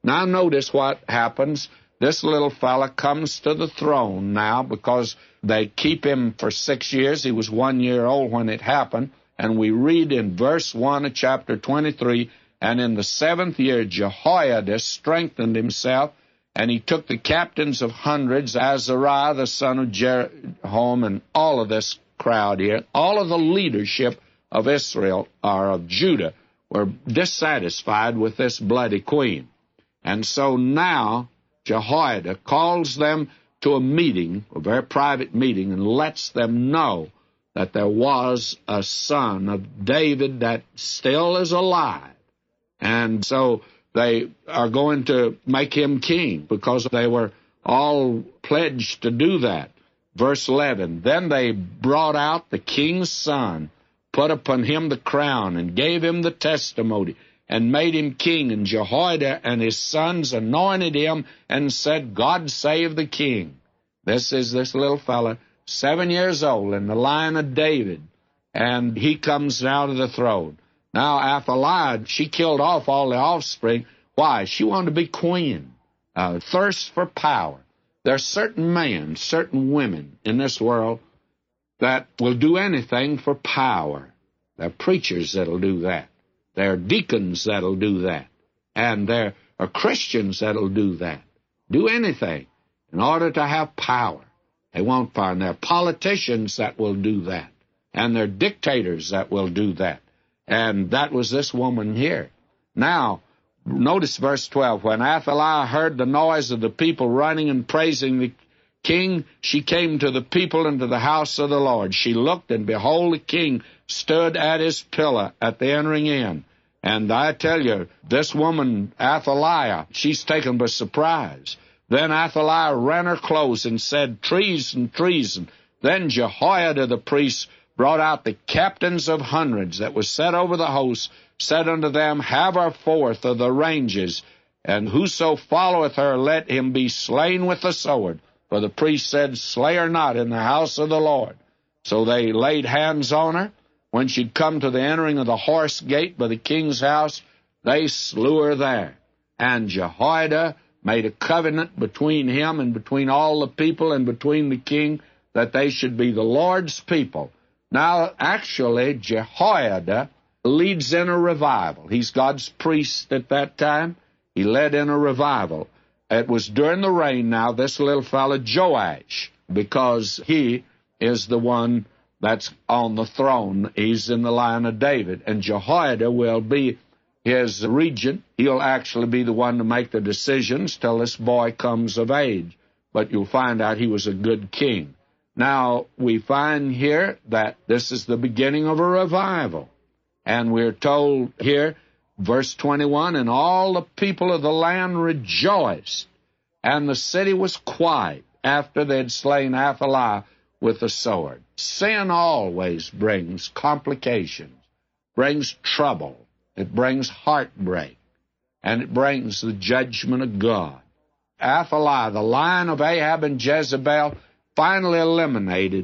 Now notice what happens. This little fella comes to the throne now because they keep him for 6 years. He was 1 year old when it happened. And we read in verse 1 of chapter 23, and in the 7th year Jehoiada strengthened himself, and he took the captains of hundreds, Azariah the son of Jeroham, and all of this crowd here, all of the leadership of Israel or of Judah were dissatisfied with this bloody queen. And so now Jehoiada calls them to a meeting, a very private meeting, and lets them know that there was a son of David that still is alive. And so they are going to make him king because they were all pledged to do that. Verse 11, then they brought out the king's son, put upon him the crown, and gave him the testimony, and made him king. And Jehoiada and his sons anointed him and said, God save the king. This is this little fella, 7 years old, in the line of David, and he comes now to the throne. Now, Athaliah, she killed off all the offspring. Why? She wanted to be queen. Thirst for power. There are certain men, certain women in this world that will do anything for power. There are preachers that'll do that. There are deacons that'll do that. And there are Christians that'll do that. Do anything in order to have power. They won't find. There are politicians that will do that. And there are dictators that will do that. And that was this woman here. Now, notice verse 12. When Athaliah heard the noise of the people running and praising the king, she came to the people into the house of the Lord. She looked, and behold, the king stood at his pillar at the entering in. And I tell you, this woman, Athaliah, she's taken by surprise. Then Athaliah rent her clothes and said, treason, treason. Then Jehoiada the priest brought out the captains of hundreds that was set over the host, said unto them, have her forth of the ranges, and whoso followeth her, let him be slain with the sword. For the priest said, slay her not in the house of the Lord. So they laid hands on her. When she'd come to the entering of the horse gate by the king's house, they slew her there. And Jehoiada made a covenant between him and between all the people and between the king that they should be the Lord's people. Now, actually, Jehoiada leads in a revival. He's God's priest at that time. He led in a revival. It was during the reign now, this little fellow Joash, because he is the one that's on the throne. He's in the line of David. And Jehoiada will be his regent. He'll actually be the one to make the decisions till this boy comes of age. But you'll find out he was a good king. Now, we find here that this is the beginning of a revival. And we're told here, verse 21, and all the people of the land rejoiced, and the city was quiet after they had slain Athaliah with the sword. Sin always brings complications, brings trouble. It brings heartbreak, and it brings the judgment of God. Athaliah, the line of Ahab and Jezebel, finally eliminated